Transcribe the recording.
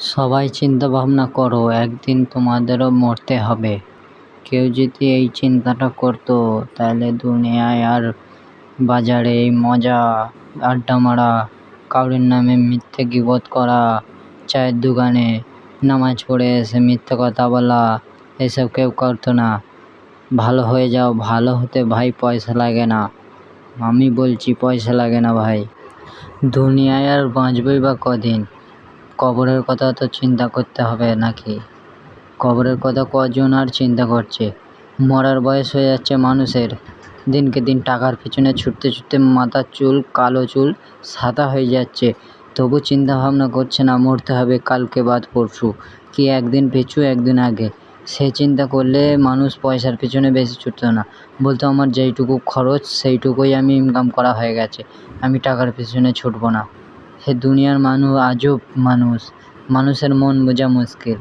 সবাই চিন্তা ভাবনা করো, একদিন তোমাদেরও মরতে হবে। কেউ যদি এই চিন্তাটা করতো তাহলে দুনিয়ায় আর বাজারে এই মজা, আড্ডা মারা, কাউরির নামে মিথ্যে গীবত করা, চায়ের দোকানে নামাজ পড়ে এসে মিথ্যে কথা বলা, এসব কেউ করতো না। ভালো হয়ে যাও, ভালো হতে ভাই পয়সা লাগে না। আমি বলছি পয়সা লাগে না ভাই। দুনিয়ায় আর বাঁচবই বা কদিন? কবরের কথা তো চিন্তা করতে হবে নাকি? কবরের কথা কজন আর চিন্তা করছে? মরার বয়স হয়ে যাচ্ছে মানুষের, দিনকে দিন টাকার পিছনে ছুটতে ছুটতে মাথার চুল, কালো চুল সাদা হয়ে যাচ্ছে, তবু চিন্তা ভাবনা করছে না মরতে হবে কালকে বাদ পরশু, কি একদিন পিছু একদিন আগে। সে চিন্তা করলে মানুষ পয়সার পিছনে বেশি ছুটতো না, বলতো আমার যেইটুকু খরচ সেইটুকুই আমি ইনকাম করা হয়ে গেছে, আমি টাকার পিছনে ছুটবো না। হে দুনিয়ার মানুষ আজব মানুষ, মানুষের মন বোঝা মুশকিল।